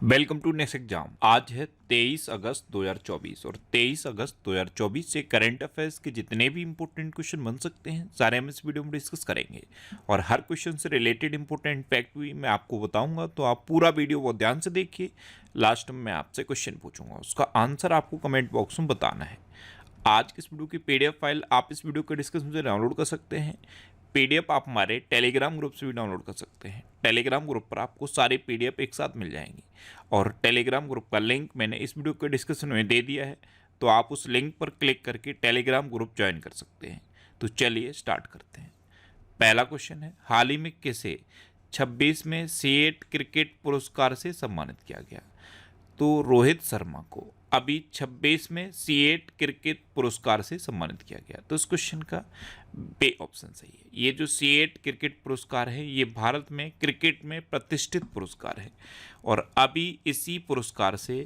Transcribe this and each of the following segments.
Welcome to next exam. आज है 23 अगस्त 2024 और 23 अगस्त 2024 से करंट अफेयर्स के जितने भी इंपॉर्टेंट क्वेश्चन बन सकते हैं सारे हम इस वीडियो में डिस्कस करेंगे और हर क्वेश्चन से रिलेटेड इंपॉर्टेंट फैक्ट भी मैं आपको बताऊंगा, तो आप पूरा वीडियो बहुत ध्यान से देखिए। लास्ट में मैं आपसे क्वेश्चन पूछूंगा, उसका आंसर आपको कमेंट बॉक्स में बताना है। आज की इस वीडियो की पीडीएफ फाइल आप इस वीडियो के डिस्क्रिप्शन से डाउनलोड कर सकते हैं। पीडीएफ आप हमारे टेलीग्राम ग्रुप से भी डाउनलोड कर सकते हैं। टेलीग्राम ग्रुप पर आपको सारी पीडीएफ एक साथ मिल जाएंगी और टेलीग्राम ग्रुप का लिंक मैंने इस वीडियो के डिस्क्रिप्शन में दे दिया है, तो आप उस लिंक पर क्लिक करके टेलीग्राम ग्रुप ज्वाइन कर सकते हैं। तो चलिए स्टार्ट करते हैं। पहला क्वेश्चन है, हाल ही में किसे 26वें सीएट क्रिकेट पुरस्कार से सम्मानित किया गया? तो रोहित शर्मा को अभी 26वें सीएट क्रिकेट पुरस्कार से सम्मानित किया गया। तो इस क्वेश्चन का बे ऑप्शन सही है। ये जो सीएट क्रिकेट पुरस्कार है ये भारत में क्रिकेट में प्रतिष्ठित पुरस्कार है और अभी इसी पुरस्कार से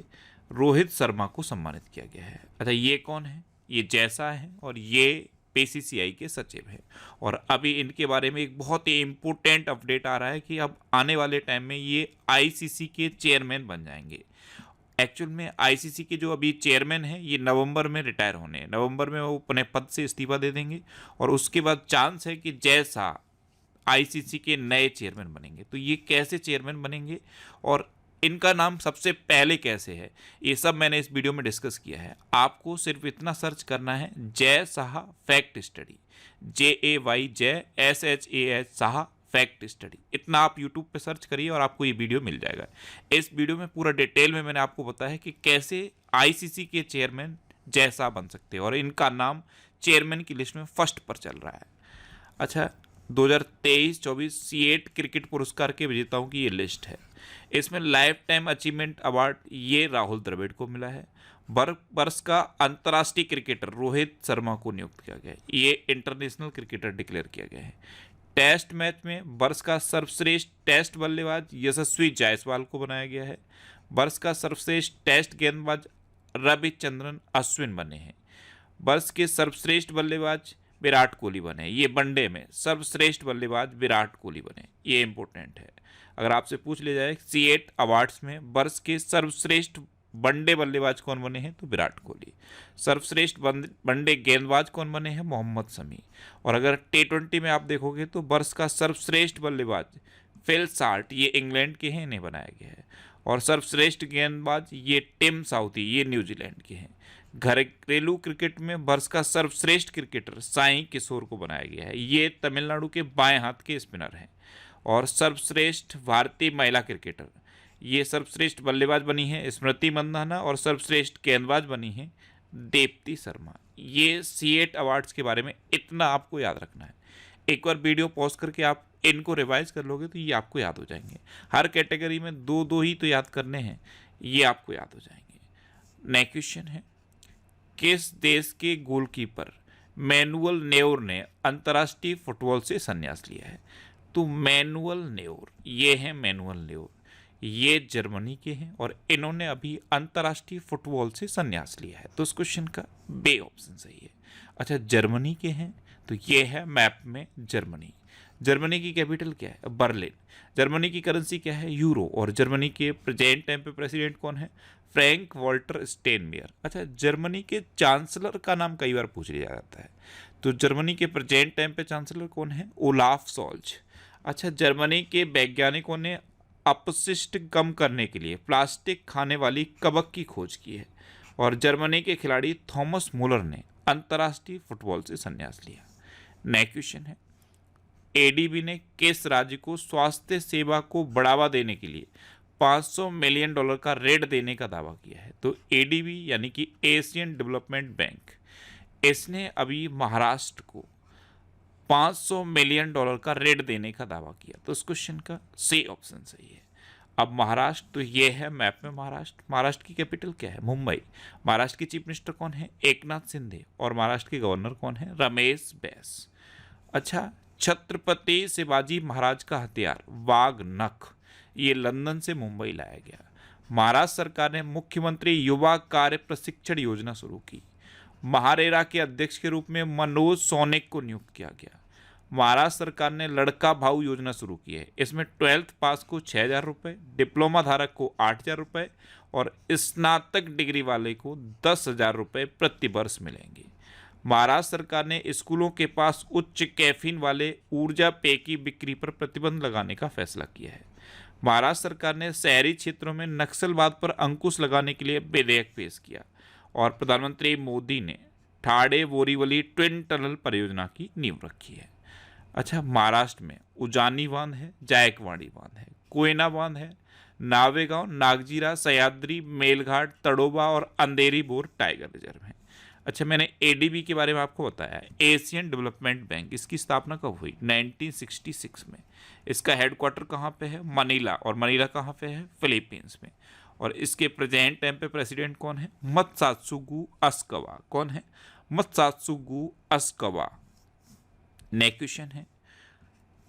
रोहित शर्मा को सम्मानित किया गया है। अच्छा, ये कौन है? ये जैसा है और ये बीसीसीआई के सचिव है और अभी इनके बारे में एक बहुत ही इम्पोर्टेंट अपडेट आ रहा है कि अब आने वाले टाइम में ये आईसीसी के चेयरमैन बन जाएंगे। एक्चुअल में आईसीसी के जो अभी चेयरमैन हैं ये नवंबर में रिटायर होने हैं। नवंबर में वो अपने पद से इस्तीफा दे देंगे और उसके बाद चांस है कि जैसा आईसीसी के नए चेयरमैन बनेंगे। तो ये कैसे चेयरमैन बनेंगे और इनका नाम सबसे पहले कैसे है, ये सब मैंने इस वीडियो में डिस्कस किया है। आपको सिर्फ इतना सर्च करना है, Jay Shah fact study, JAY जय SHAH शाह फैक्ट स्टडी, इतना आप यूट्यूब पे सर्च करिए और आपको ये वीडियो मिल जाएगा। इस वीडियो में पूरा डिटेल में मैंने आपको बताया है कि कैसे आईसीसी के चेयरमैन जैसा बन सकते हैं और इनका नाम चेयरमैन की लिस्ट में फर्स्ट पर चल रहा है। अच्छा, 2023-24 सीएट क्रिकेट पुरस्कार के विजेताओं की ये लिस्ट है। इसमें लाइफ टाइम अचीवमेंट अवार्ड ये राहुल द्रविड़ को मिला है। वर्ष का अंतर्राष्ट्रीय क्रिकेटर रोहित शर्मा को नियुक्त किया गया है, ये इंटरनेशनल क्रिकेटर डिक्लेयर किया गया है। टेस्ट मैच में वर्ष का सर्वश्रेष्ठ टेस्ट बल्लेबाज यशस्वी जायसवाल को बनाया गया है। वर्ष का सर्वश्रेष्ठ टेस्ट गेंदबाज रविचंद्रन अश्विन बने हैं। वर्ष के सर्वश्रेष्ठ बल्लेबाज विराट कोहली बने। ये वनडे में सर्वश्रेष्ठ बल्लेबाज विराट कोहली बने, ये इंपॉर्टेंट है। अगर आपसे पूछ लिया जाए सीएट अवार्ड्स में वर्ष के सर्वश्रेष्ठ वनडे बल्लेबाज कौन बने हैं, तो विराट कोहली। सर्वश्रेष्ठ वनडे गेंदबाज कौन बने हैं, मोहम्मद शमी। और अगर टी20 में आप देखोगे तो वर्ष का सर्वश्रेष्ठ बल्लेबाज फिल साल्ट, ये इंग्लैंड के हैं, इन्हें बनाया गया है। और सर्वश्रेष्ठ गेंदबाज ये टिम साउथी, ये न्यूजीलैंड के हैं। घरेलू क्रिकेट में वर्ष का सर्वश्रेष्ठ क्रिकेटर साई किशोर को बनाया गया है, ये तमिलनाडु के बाएं हाथ के स्पिनर हैं। और सर्वश्रेष्ठ भारतीय महिला क्रिकेटर, ये सर्वश्रेष्ठ बल्लेबाज बनी है स्मृति मंदाना और सर्वश्रेष्ठ गेंदबाज बनी है दीप्ति शर्मा। ये सीएट अवार्ड्स के बारे में इतना आपको याद रखना है। एक बार वीडियो पॉज करके आप इनको रिवाइज कर लोगे तो ये आपको याद हो जाएंगे। हर कैटेगरी में दो दो ही तो याद करने हैं, ये आपको याद हो जाएंगे। नेक्स्ट क्वेश्चन है, किस देश के गोलकीपर मैनुअल नेउर ने अंतर्राष्ट्रीय फुटबॉल से संन्यास लिया है? तो मैनुअल नेउर, ये है मैनुअल नेउर, ये जर्मनी के हैं और इन्होंने अभी अंतर्राष्ट्रीय फुटबॉल से संन्यास लिया है। तो इस क्वेश्चन का बे ऑप्शन सही है। अच्छा, जर्मनी के हैं तो ये है मैप में जर्मनी। जर्मनी की कैपिटल क्या है? बर्लिन। जर्मनी की करेंसी क्या है? यूरो। और जर्मनी के प्रेजेंट टाइम पे प्रेसिडेंट कौन है? Frank Walter Steinmeier. अच्छा, जर्मनी के चांसलर का नाम कई बार पूछ लिया जाता है, तो जर्मनी के प्रेजेंट टाइम पे चांसलर कौन है? Olaf Scholz. अच्छा, जर्मनी के वैज्ञानिकों ने अपशिष्ट कम करने के लिए प्लास्टिक खाने वाली कवक की खोज की है। और जर्मनी के खिलाड़ी थॉमस मुलर ने अंतर्राष्ट्रीय फुटबॉल से संन्यास लिया। नेक्स्ट क्वेश्चन है, एडीबी ने किस राज्य को स्वास्थ्य सेवा को बढ़ावा देने के लिए $500 मिलियन का ऋण देने का दावा किया है? तो एडीबी यानी कि एशियन डेवलपमेंट बैंक, इसने अभी महाराष्ट्र को $500 मिलियन का ऋण देने का दावा किया। तो इस क्वेश्चन का सी ऑप्शन सही है। अब महाराष्ट्र, तो ये है मैप में महाराष्ट्र। महाराष्ट्र की कैपिटल क्या है? मुंबई। महाराष्ट्र के चीफ मिनिस्टर कौन है? एकनाथ शिंदे। और महाराष्ट्र के गवर्नर कौन है? रमेश बैस। अच्छा, छत्रपति शिवाजी महाराज का हथियार वाघ नख, ये लंदन से मुंबई लाया गया। महाराष्ट्र सरकार ने मुख्यमंत्री युवा कार्य प्रशिक्षण योजना शुरू की। महारेरा के अध्यक्ष के रूप में मनोज सोनिक को नियुक्त किया गया। महाराष्ट्र सरकार ने लड़का भाऊ योजना शुरू की है। इसमें 12th पास को 6,000 रुपये, डिप्लोमा धारक को 8,000 रुपये और स्नातक डिग्री वाले को 10,000 रुपये प्रति वर्ष मिलेंगे। महाराष्ट्र सरकार ने स्कूलों के पास उच्च कैफीन वाले ऊर्जा पेय की बिक्री पर प्रतिबंध लगाने का फैसला किया है। महाराष्ट्र सरकार ने शहरी क्षेत्रों में नक्सलवाद पर अंकुश लगाने के लिए विधेयक पेश किया और प्रधानमंत्री मोदी ने ठाणे बोरीवली ट्विन टनल परियोजना की नींव रखी है। अच्छा, महाराष्ट्र में उजानी बांध है, जायकवाड़ी बांध है, कोयना बांध है, नावेगांव, नागजीरा, सह्याद्री, मेलघाट, तड़ोबा और अंधेरी बोर टाइगर रिजर्व है। अच्छा, मैंने एडीबी के बारे में आपको बताया है, एशियन डेवलपमेंट बैंक। इसकी स्थापना कब हुई? 1966 में। इसका हेडक्वार्टर कहाँ पे है? मनीला। और मनीला कहाँ पे है? फिलीपींस में। और इसके प्रेजेंट टाइम पे प्रेसिडेंट कौन है? मत्सात्सुगु अस्कावा। कौन है? मत्सात्सुगु अस्कावा। नेक्स्ट क्वेश्चन है,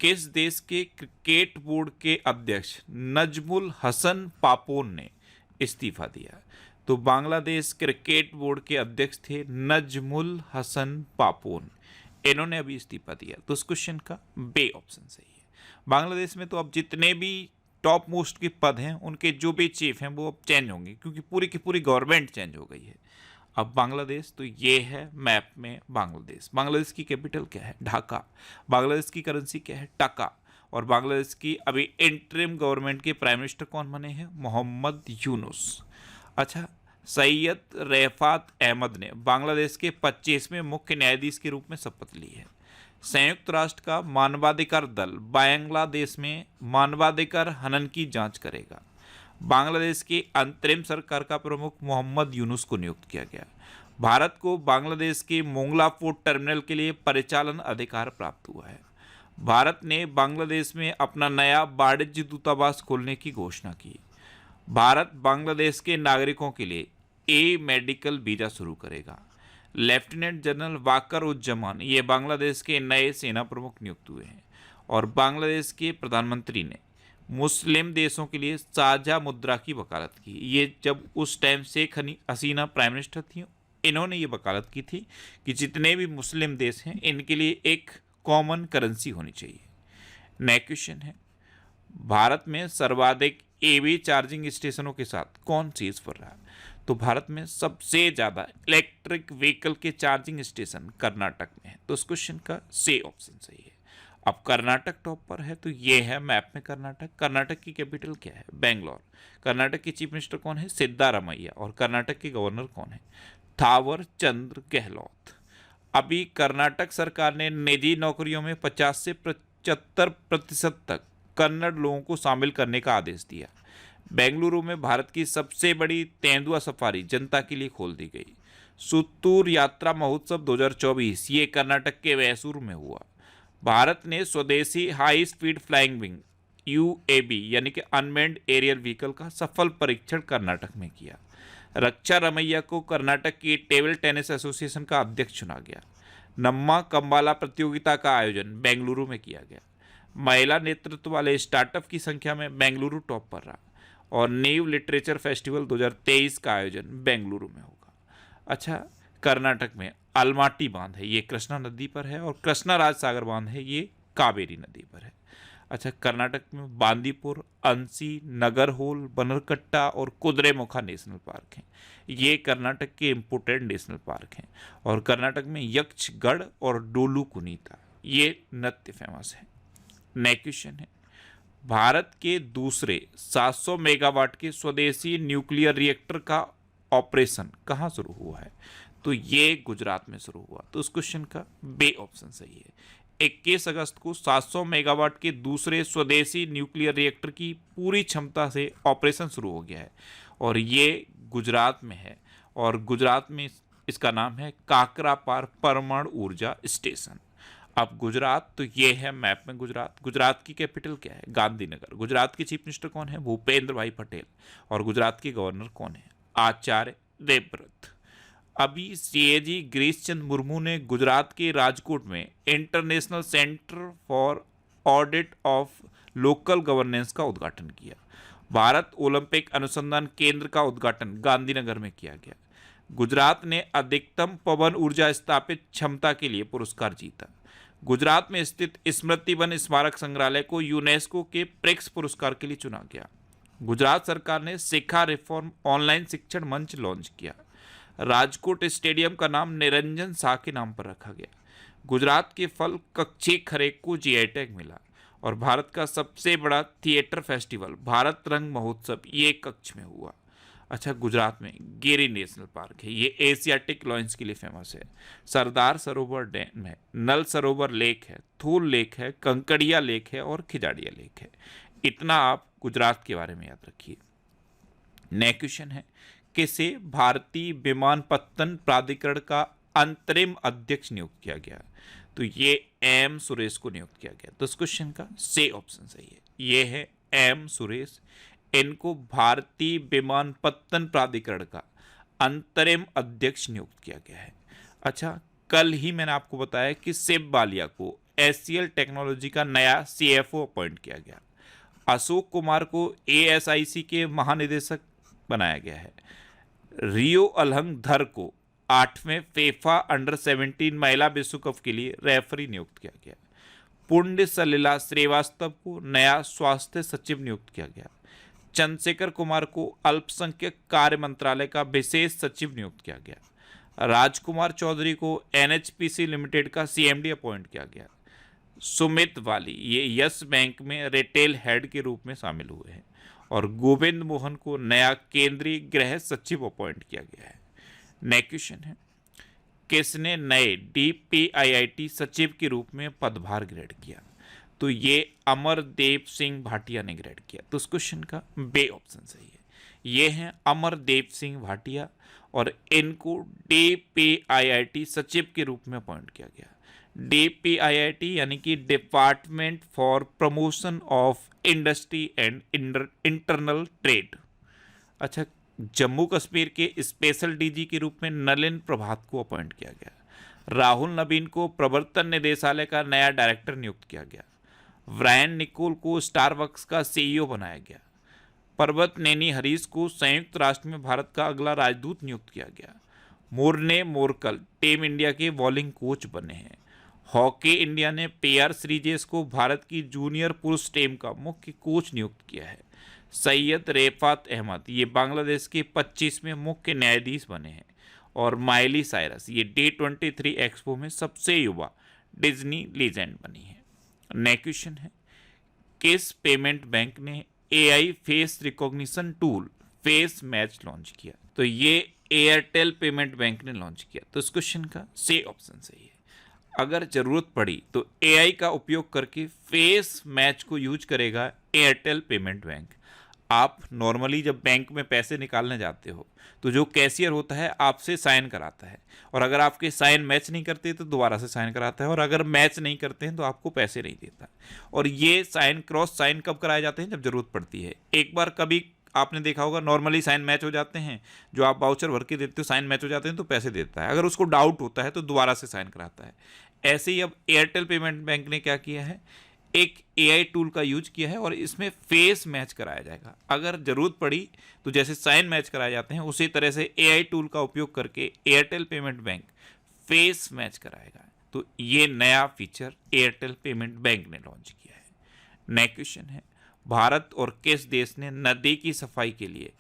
किस देश के क्रिकेट बोर्ड के अध्यक्ष नजमुल हसन पापोन ने इस्तीफा दिया? तो बांग्लादेश क्रिकेट बोर्ड के अध्यक्ष थे नजमुल हसन पापोन। इन्होंने अभी इस्तीफा दिया। तो इस क्वेश्चन का बे ऑप्शन सही है। बांग्लादेश में तो अब जितने भी टॉप मोस्ट के पद हैं उनके जो भी चीफ हैं वो अब चेंज होंगे, क्योंकि पूरी की पूरी गवर्नमेंट चेंज हो गई है। अब बांग्लादेश, तो ये है मैप में बांग्लादेश। बांग्लादेश की कैपिटल क्या है? ढाका। बांग्लादेश की करेंसी क्या है? टका। और बांग्लादेश की अभी इंटरिम गवर्नमेंट के प्राइम मिनिस्टर कौन बने हैं? मोहम्मद यूनुस। अच्छा, सैयद रफात अहमद ने बांग्लादेश के 25वें मुख्य न्यायाधीश के रूप में शपथ ली है। संयुक्त राष्ट्र का मानवाधिकार दल बांग्लादेश में मानवाधिकार हनन की जांच करेगा। बांग्लादेश की अंतरिम सरकार का प्रमुख मोहम्मद यूनुस को नियुक्त किया गया। भारत को बांग्लादेश के मोंगला पोर्ट टर्मिनल के लिए परिचालन अधिकार प्राप्त हुआ है। भारत ने बांग्लादेश में अपना नया वाणिज्य दूतावास खोलने की घोषणा की। भारत बांग्लादेश के नागरिकों के लिए मेडिकल वीजा शुरू करेगा। लेफ्टिनेंट जनरल वाकर उज्जमान ये बांग्लादेश के नए सेना प्रमुख नियुक्त हुए हैं। और बांग्लादेश के प्रधानमंत्री ने मुस्लिम देशों के लिए साझा मुद्रा की वकालत की। ये जब उस time Sheikh Hasina prime minister थी, इन्होंने ये वकालत की थी कि जितने भी मुस्लिम देश हैं इनके लिए एक कॉमन करेंसी होनी चाहिए। नेक्स्ट क्वेश्चन है, भारत में सर्वाधिक ईवी चार्जिंग स्टेशनों के साथ कौन शीर्ष पर रहा? तो भारत में सबसे ज़्यादा इलेक्ट्रिक व्हीकल के चार्जिंग स्टेशन कर्नाटक में है। तो इस क्वेश्चन का सी ऑप्शन सही है। अब कर्नाटक टॉप पर है, तो ये है मैप में कर्नाटक। कर्नाटक की कैपिटल क्या है? बेंगलोर। कर्नाटक के चीफ मिनिस्टर कौन है? सिद्धारमैया। और कर्नाटक के गवर्नर कौन है? थावर चंद्र गहलोत। अभी कर्नाटक सरकार ने निजी नौकरियों में 50 से 75% तक कन्नड़ लोगों को शामिल करने का आदेश दिया। बेंगलुरु में भारत की सबसे बड़ी तेंदुआ सफारी जनता के लिए खोल दी गई। सुत्तूर यात्रा महोत्सव 2024 ये कर्नाटक के मैसूर में हुआ। भारत ने स्वदेशी high speed flying wing UAV यानी कि अनमेन्ड एरियल व्हीकल का सफल परीक्षण कर्नाटक में किया। रक्षा रमैया को कर्नाटक की टेबल टेनिस एसोसिएशन का अध्यक्ष चुना गया। नम्मा कंबाला प्रतियोगिता का आयोजन बेंगलुरु में किया गया। महिला नेतृत्व वाले स्टार्टअप की संख्या में बेंगलुरु टॉप पर रहा। और नीव लिटरेचर फेस्टिवल 2023 का आयोजन बेंगलुरु में होगा। अच्छा, कर्नाटक में अलमाटी बांध है, ये कृष्णा नदी पर है। और कृष्णा राज सागर बांध है, ये कावेरी नदी पर है। अच्छा, कर्नाटक में बांदीपुर, अंसी, नगरहोल, बनरकट्टा और कुद्रेमुखा नेशनल पार्क हैं। ये कर्नाटक के इम्पोर्टेंट नेशनल पार्क हैं। और कर्नाटक में यक्षगढ़ और डोलू कुनीता ये नृत्य फेमस है। नेक्स्ट क्वेश्चन है, भारत के दूसरे 700 मेगावाट के स्वदेशी न्यूक्लियर रिएक्टर का ऑपरेशन कहाँ शुरू हुआ है? तो ये गुजरात में शुरू हुआ। तो उस क्वेश्चन का बे ऑप्शन सही है। 21 अगस्त को 700 मेगावाट के दूसरे स्वदेशी न्यूक्लियर रिएक्टर की पूरी क्षमता से ऑपरेशन शुरू हो गया है और ये गुजरात में है। और गुजरात में इसका नाम है काकरापार परमाणु ऊर्जा स्टेशन। अब गुजरात, तो ये है मैप में गुजरात। गुजरात की कैपिटल क्या है? गांधीनगर। गुजरात के चीफ मिनिस्टर कौन है? भूपेंद्र भाई पटेल। और गुजरात के गवर्नर कौन है? आचार्य देवव्रत। अभी CAG गिरीश चंद्र मुर्मू ने गुजरात के राजकोट में international centre for audit of local governance का उद्घाटन किया। भारत ओलंपिक अनुसंधान केंद्र का उद्घाटन गांधीनगर में किया गया। गुजरात ने अधिकतम पवन ऊर्जा स्थापित क्षमता के लिए पुरस्कार जीता। गुजरात में स्थित स्मृति वन स्मारक संग्रहालय को यूनेस्को के प्रेक्स पुरस्कार के लिए चुना गया। गुजरात सरकार ने शिक्षा रिफॉर्म ऑनलाइन शिक्षण मंच लॉन्च किया। राजकोट स्टेडियम का नाम निरंजन शाह के नाम पर रखा गया। गुजरात के फल कच्चे खरेक को जीआई टैग मिला। और भारत का सबसे बड़ा थिएटर फेस्टिवल भारत रंग महोत्सव ये कच्छ में हुआ। अच्छा, गुजरात में गिरी नेशनल पार्क है, ये एशियाटिक लॉयंस के लिए फेमस है। सरदार सरोवर डैम है, नल सरोवर लेक है, थूल लेक है, कंकड़िया लेक है और खिजाड़िया लेक है। इतना आप गुजरात के बारे में याद रखिए। नेक्स्ट क्वेश्चन है, किसे भारतीय विमानपत्तन प्राधिकरण का अंतरिम अध्यक्ष नियुक्त किया गया? तो ये एम सुरेश को नियुक्त किया गया। तो इस क्वेश्चन का से ऑप्शन सही है, ये है एम सुरेश। इनको भारतीय विमानपत्तन प्राधिकरण का अंतरिम अध्यक्ष नियुक्त किया गया है। अच्छा, कल ही मैंने आपको बताया कि शिव बालिया को एचसीएल टेक्नोलॉजी का नया सीएफओ अपॉइंट किया गया। अशोक कुमार को एएसआईसी के महानिदेशक बनाया गया है। रियो अलहंग धर को 8वें फीफा अंडर 17 महिला विश्व कप के लिए रेफरी नियुक्त किया गया। पुण्य सलिला श्रीवास्तव को नया स्वास्थ्य सचिव नियुक्त किया गया। चंद्रशेखर कुमार को अल्पसंख्यक कार्य मंत्रालय का विशेष सचिव नियुक्त किया गया। राजकुमार चौधरी को एनएचपीसी लिमिटेड का सीएमडी अपॉइंट किया गया। सुमित वाली ये यस बैंक में रिटेल हेड के रूप में शामिल हुए हैं। और गोविंद मोहन को नया केंद्रीय गृह सचिव अपॉइंट किया गया है। नेक्स्ट क्वेश्चन है, किसने नए डीपीआईआईटी सचिव के रूप में पदभार ग्रहण किया? तो ये अमरदेव सिंह भाटिया ने ग्रहण किया। तो इस क्वेश्चन का बे ऑप्शन सही है, ये हैं अमरदेव सिंह भाटिया और इनको डीपीआईआईटी सचिव के रूप में अपॉइंट किया गया। डीपीआईआईटी यानी कि department for promotion of industry and internal trade. अच्छा, जम्मू कश्मीर के स्पेशल डीजी के रूप में नलिन प्रभात को अपॉइंट किया गया। राहुल नवीन को प्रवर्तन निदेशालय का नया डायरेक्टर नियुक्त किया गया। ब्रायन निकोल को स्टारबक्स का सीईओ बनाया गया। पर्वत नेनी हरीश को संयुक्त राष्ट्र में भारत का अगला राजदूत नियुक्त किया गया। मोरने मोरकल टीम इंडिया के बॉलिंग कोच बने हैं। हॉकी इंडिया ने पीआर श्रीजेश को भारत की जूनियर पुरुष टीम का मुख्य कोच नियुक्त किया है। सैयद रेफात अहमद ये बांग्लादेश के 25वें मुख्य न्यायाधीश बने हैं। और माइली साइरस ये D23 एक्सपो में सबसे युवा डिज्नी लीजेंड बनी है। नेक्स्ट क्वेश्चन है, किस पेमेंट बैंक ने AI face recognition tool face match launch किया? तो ये एयरटेल पेमेंट बैंक ने लॉन्च किया। तो इस क्वेश्चन का से ऑप्शन सही है। अगर जरूरत पड़ी तो एआई का उपयोग करके फेस मैच को यूज करेगा एयरटेल पेमेंट बैंक। आप नॉर्मली जब बैंक में पैसे निकालने जाते हो तो जो कैशियर होता है आपसे साइन कराता है, और अगर आपके साइन मैच नहीं करते तो दोबारा से साइन कराता है, और अगर मैच नहीं करते हैं तो आपको पैसे नहीं देता। और ये साइन क्रॉस साइन कब कराए जाते हैं? जब जरूरत पड़ती है। एक बार कभी आपने देखा होगा नॉर्मली साइन मैच हो जाते हैं, जो आप वाउचर भर के देते हो साइन मैच हो जाते हैं तो पैसे देता है। अगर उसको डाउट होता है तो दोबारा से साइन कराता है। ऐसे ही अब एयरटेल पेमेंट बैंक ने क्या किया है, एक एआई टूल का यूज किया है और इसमें फेस मैच कराया जाएगा। अगर जरूरत पड़ी तो जैसे साइन मैच कराए जाते हैं उसी तरह से एआई टूल का उपयोग करके Airtel payment bank face match कराएगा। तो ये नया फीचर एयरटेल पेमेंट बैंक ने लॉन्च किया है। नेक्स्ट क्वेश्चन है, भारत और किस देश ने नदी की सफाई के लिए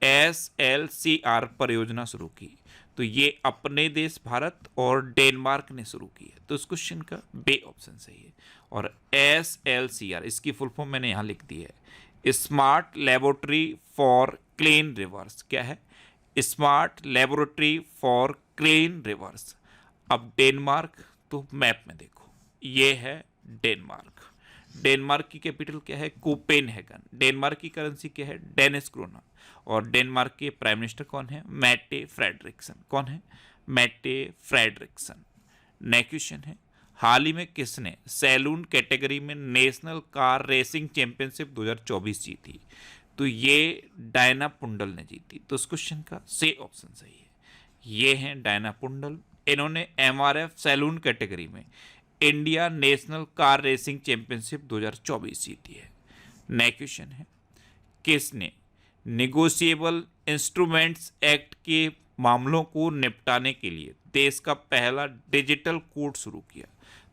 SLCR परियोजना शुरू की? तो ये अपने देश भारत और डेनमार्क ने शुरू की है। तो इस क्वेश्चन का बे ऑप्शन सही है। और SLCR इसकी फुल फॉर्म मैंने यहाँ लिख दी है, smart laboratory for clean reverse. क्या है? Smart laboratory for clean reverse. अब डेनमार्क, तो मैप में देखो ये है डेनमार्क। डेनमार्क की कैपिटल क्या है? कोपेनहेगन। डेनमार्क की करेंसी क्या है? Danish krone. और डेनमार्क के प्राइम मिनिस्टर कौन है? Mette Frederiksen. कौन है? Mette Frederiksen. नेक्स्ट क्वेश्चन है, हाल ही में किसने सैलून कैटेगरी में नेशनल कार रेसिंग चैंपियनशिप 2024 जीती? तो ये डायना पुंडल ने जीती। तो इस क्वेश्चन का से ऑप्शन सही है, ये हैं डायना पुंडल। इन्होंने MRF सैलून कैटेगरी में India national car racing championship 2024 जीती है। नेक्स्ट क्वेश्चन है, किसने निगोशिएबल इंस्ट्रूमेंट्स एक्ट के मामलों को निपटाने के लिए देश का पहला डिजिटल कोर्ट शुरू किया?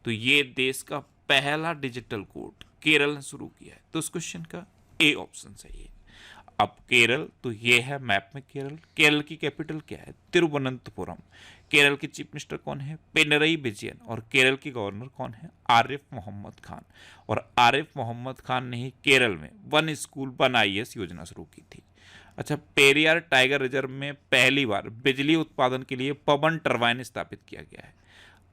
तो ये देश का पहला डिजिटल कोड केरल ने शुरू किया है। तो इस क्वेश्चन का ए ऑप्शन सही है। अब केरल, तो ये है मैप में केरल। केरल की कैपिटल क्या है? तिरुवनंतपुरम। केरल के चीफ मिनिस्टर कौन है? पिनरई विजयन। और केरल के गवर्नर कौन है? आरिफ मोहम्मद खान। और आरिफ मोहम्मद खान ने ही केरल में वन स्कूल वन IAS योजना शुरू की थी। अच्छा, पेरियार टाइगर रिजर्व में पहली बार बिजली उत्पादन के लिए पवन टरबाइन स्थापित किया गया है।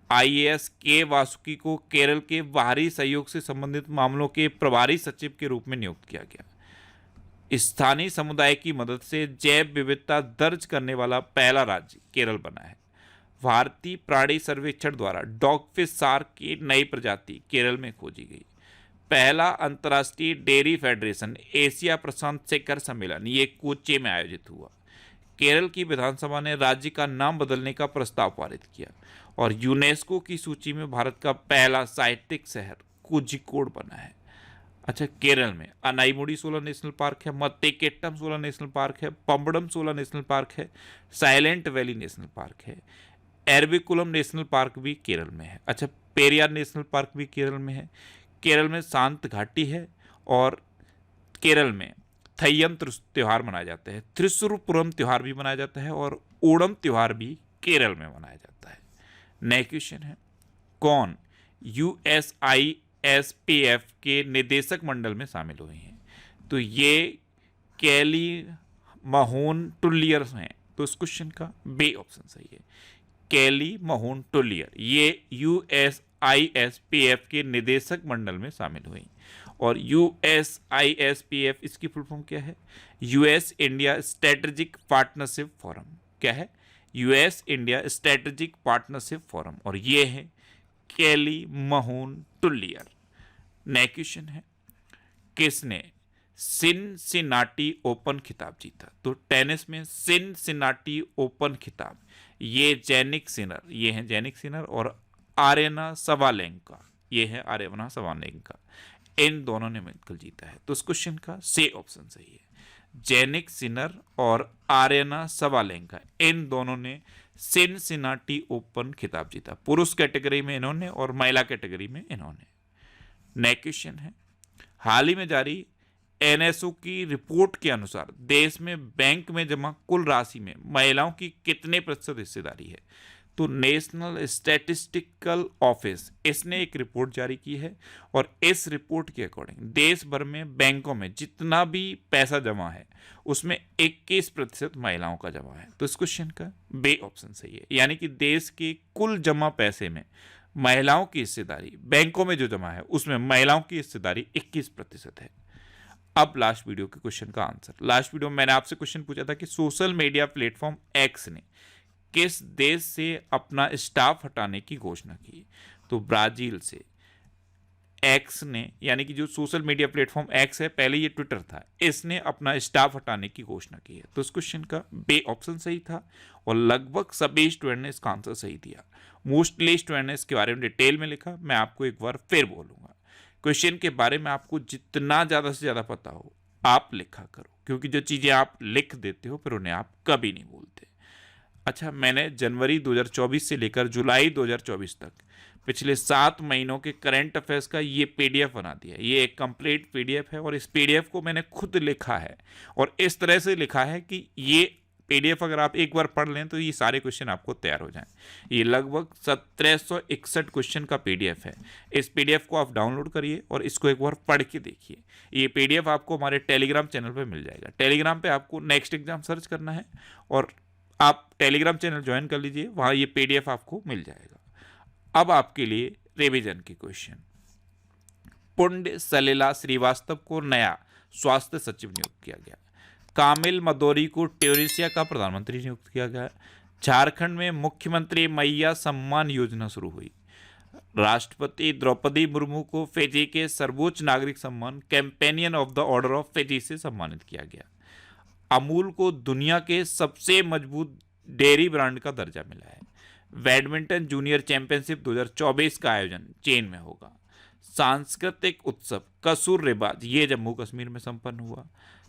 IAS के वासुकी को केरल के बाहरी सहयोग से संबंधित मामलों के प्रभारी सचिव के रूप में नियुक्त किया गया। स्थानीय समुदाय की मदद से जैव विविधता दर्ज करने वाला पहला राज्य केरल बना है। भारतीय प्राणी सर्वेक्षण द्वारा डॉगफिश शार्क की नई प्रजाति केरल में खोजी गई। पहला अंतर्राष्ट्रीय डेयरी फेडरेशन एशिया प्रशांत शिखर सम्मेलन ये कोच्चि में आयोजित हुआ। केरल की विधानसभा ने राज्य का नाम बदलने का प्रस्ताव पारित किया। और यूनेस्को की सूची में भारत का पहला साहित्यिक शहर कोझिकोड बना है। अच्छा, केरल में अनाईमुडी 16 नेशनल पार्क है, मत्तेकेट्टम 16 नेशनल पार्क है, पंबडम 16 नेशनल पार्क है, साइलेंट वैली नेशनल पार्क है, एरविकुलम नेशनल पार्क भी केरल में है। अच्छा, पेरियार नेशनल पार्क भी केरल में है। केरल में शांत घाटी है। और केरल में थय्यम त्योहार मनाया जाता है, त्रिशुरपुरम त्योहार भी मनाया जाता है और ओणम त्योहार भी केरल में मनाया जाता है। नेक्स्ट क्वेश्चन है, कौन USISPF के निदेशक मंडल में शामिल हुए हैं? तो ये कैली महोन टुलियर हैं। तो इस क्वेश्चन का बी ऑप्शन सही है। कैली महोन टुलियर ये USISPF के निदेशक मंडल में शामिल हुई। और USISPF इसकी फुल फॉर्म क्या है? US India strategic partnership forum. क्या है? US India strategic partnership forum. और ये है कैली महोन टुलियर। नेक्स्ट क्वेश्चन है, किसने सिनसिनाटी ओपन खिताब जीता? तो टेनिस में सिनसिनाटी ओपन खिताब ये जेनिक सिनर, ये है जेनिक सिनर और आरेना सवालेंका, ये है आरेना सवालेंका, इन दोनों ने मिलकर जीता है। तो इस क्वेश्चन का सी ऑप्शन सही है। जेनिक सिनर और आरेना सवालेंका इन दोनों ने सिनसिनाटी ओपन खिताब जीता। पुरुष कैटेगरी में इन्होंने और महिला कैटेगरी में इन्होंने। नेक्स्ट क्वेश्चन है, हाल ही में जारी NSO की रिपोर्ट के अनुसार देश में बैंक में जमा कुल राशि में महिलाओं की कितने प्रतिशत हिस्सेदारी है? तो नेशनल स्टैटिस्टिकल ऑफिस इसने एक रिपोर्ट जारी की है और इस रिपोर्ट के अकॉर्डिंग देश भर में बैंकों में जितना भी पैसा जमा है उसमें 21% महिलाओं का जमा है। तो इस क्वेश्चन का बी ऑप्शन सही है। यानी कि देश के कुल जमा पैसे में महिलाओं की हिस्सेदारी, बैंकों में जो जमा है उसमें महिलाओं की हिस्सेदारी 21% है। अब लास्ट वीडियो के क्वेश्चन का आंसर। लास्ट वीडियो में मैंने आपसे क्वेश्चन पूछा था कि सोशल मीडिया प्लेटफॉर्म एक्स ने किस देश से अपना स्टाफ हटाने की घोषणा की? तो ब्राजील से। एक्स ने, यानी कि जो सोशल मीडिया प्लेटफॉर्म एक्स है, पहले ये ट्विटर था, इसने अपना स्टाफ हटाने की घोषणा की है। तो इस क्वेश्चन का बी ऑप्शन सही था और लगभग सभी स्टूडेंट ने इसका आंसर सही दिया। मोस्टली स्टूडेंट ने इसके बारे में डिटेल में लिखा। मैं आपको एक बार फिर बोलूंगा, क्वेश्चन के बारे में आपको जितना ज़्यादा से ज़्यादा पता हो आप लिखा करो, क्योंकि जो चीज़ें आप लिख देते हो फिर उन्हें आप कभी नहीं भूलते। अच्छा, मैंने जनवरी 2024 से लेकर जुलाई 2024 तक पिछले 7 महीनों के करंट अफेयर्स का ये PDF बना दिया है। ये एक कंप्लीट PDF है और इस PDF को मैंने खुद लिखा है और इस तरह से लिखा है कि ये PDF अगर आप एक बार पढ़ लें तो ये सारे क्वेश्चन आपको तैयार हो जाएं। ये लगभग 1761 क्वेश्चन का PDF है। इस PDF को आप डाउनलोड करिए और इसको एक बार पढ़ के देखिए। ये PDF आपको हमारे टेलीग्राम चैनल पर मिल जाएगा। टेलीग्राम पे आपको नेक्स्ट एग्जाम सर्च करना है और आप टेलीग्राम चैनल ज्वाइन कर लीजिए, वहाँ ये PDF आपको मिल जाएगा। अब आपके लिए रिवीजन के क्वेश्चन। पुण्य सलिला श्रीवास्तव को नया स्वास्थ्य सचिव नियुक्त किया गया। कामिल मदोरी को ट्यूनीशिया का प्रधानमंत्री नियुक्त किया गया। झारखंड में मुख्यमंत्री मैया सम्मान योजना शुरू हुई। राष्ट्रपति द्रौपदी मुर्मू को फिजी के सर्वोच्च नागरिक सम्मान companion of the order of Fiji से सम्मानित किया गया। अमूल को दुनिया के सबसे मजबूत डेयरी ब्रांड का दर्जा मिला है। बैडमिंटन जूनियर चैंपियनशिप 2024 का आयोजन चीन में होगा। सांस्कृतिक उत्सव कसूर रिवाज ये जम्मू कश्मीर में संपन्न हुआ।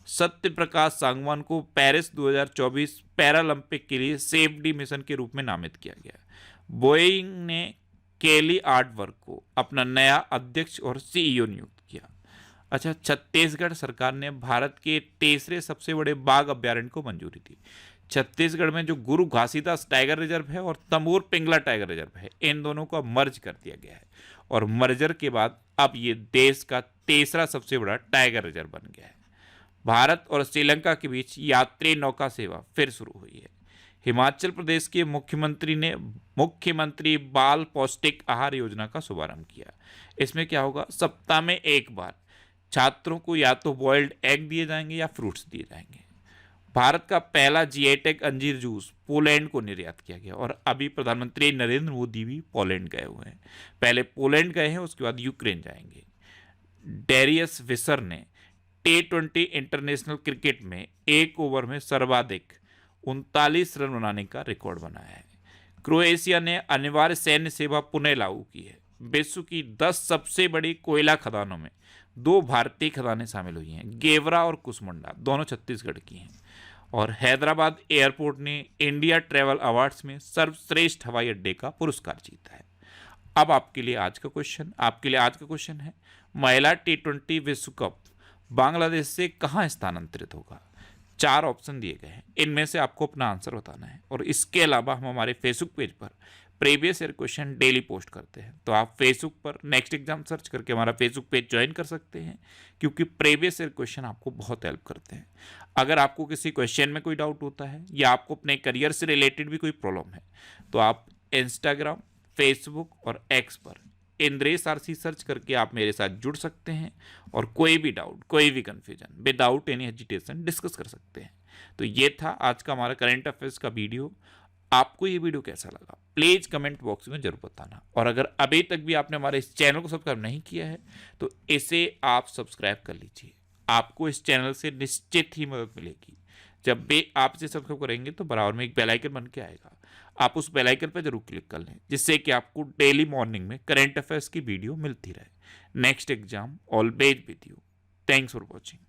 सत्य प्रकाश सांगवान को पेरिस 2024 पैरालंपिक के लिए सेफडी मिशन के रूप में नामित किया गया। बोइंग ने केली आर्टवर्क को अपना नया अध्यक्ष और सीईओ नियुक्त किया? अच्छा, छत्तीसगढ़ सरकार ने भारत के तीसरे सबसे बड़े बाघ अभ्यारण्य को मंजूरी दी। छत्तीसगढ़ में जो गुरु घासीदास टाइगर रिजर्व है और तमोर पिंगला टाइगर रिजर्व है, इन दोनों को मर्ज कर दिया गया है और मर्जर के बाद अब ये देश का तीसरा सबसे बड़ा टाइगर रिजर्व बन गया है। भारत और श्रीलंका के बीच यात्री नौका सेवा फिर शुरू हुई है। हिमाचल प्रदेश के मुख्यमंत्री ने मुख्यमंत्री बाल पौष्टिक आहार योजना का शुभारंभ किया। इसमें क्या होगा, सप्ताह में एक बार छात्रों को या तो बॉइल्ड एग दिए जाएंगे या फ्रूट्स दिए जाएंगे। भारत का पहला जीआई टैग अंजीर जूस पोलैंड को निर्यात किया गया और अभी प्रधानमंत्री नरेंद्र मोदी भी पोलैंड गए हुए हैं। पहले पोलैंड गए हैं, उसके बाद यूक्रेन जाएंगे। डेरियस विसर ने T20 इंटरनेशनल क्रिकेट में एक ओवर में सर्वाधिक 39 रन बनाने का रिकॉर्ड बनाया है। क्रोएशिया ने अनिवार्य सैन्य सेवा पुनः लागू की है। विश्व की 10 सबसे बड़ी कोयला खदानों में 2 भारतीय खदानें शामिल हुई हैं, गेवरा और कुसमुंडा, दोनों छत्तीसगढ़ की हैं। और हैदराबाद एयरपोर्ट ने इंडिया ट्रैवल अवार्ड्स में सर्वश्रेष्ठ हवाई अड्डे का पुरस्कार जीता है। अब आपके लिए आज का क्वेश्चन है, महिला T20 विश्व कप बांग्लादेश से कहाँ स्थानांतरित होगा? 4 ऑप्शन दिए गए हैं, इनमें से आपको अपना आंसर बताना है। और इसके अलावा हम हमारे फेसबुक पेज पर previous year question daily post करते हैं, तो आप फेसबुक पर नेक्स्ट एग्जाम सर्च करके हमारा फेसबुक पेज ज्वाइन कर सकते हैं, क्योंकि प्रीवियस ईयर क्वेश्चन आपको बहुत हेल्प करते हैं। अगर आपको किसी क्वेश्चन में कोई डाउट होता है या आपको अपने करियर से रिलेटेड भी कोई प्रॉब्लम है, तो आप इंस्टाग्राम, फेसबुक और एक्स पर इंद्रेश आरसी सर्च करके आप मेरे साथ जुड़ सकते हैं और कोई भी डाउट, कोई भी confusion without any hesitation discuss कर सकते हैं। तो ये था आज का हमारा करंट अफेयर्स का वीडियो। आपको ये वीडियो कैसा लगा प्लीज कमेंट बॉक्स में जरूर बताना। और अगर अभी तक भी आपने हमारे इस चैनल को सब्सक्राइब नहीं किया है तो इसे आप सब्सक्राइब कर लीजिए। आपको इस चैनल से निश्चित ही मदद मिलेगी। जब भी आप इसे सब्सक्राइब करेंगे तो बराबर में एक बेल आइकन बन के आएगा, आप उस बेल आइकन पर जरूर क्लिक कर लें, जिससे कि आपको डेली मॉर्निंग में करंट अफेयर्स की वीडियो मिलती रहे। Next exam always with you. Thanks for watching.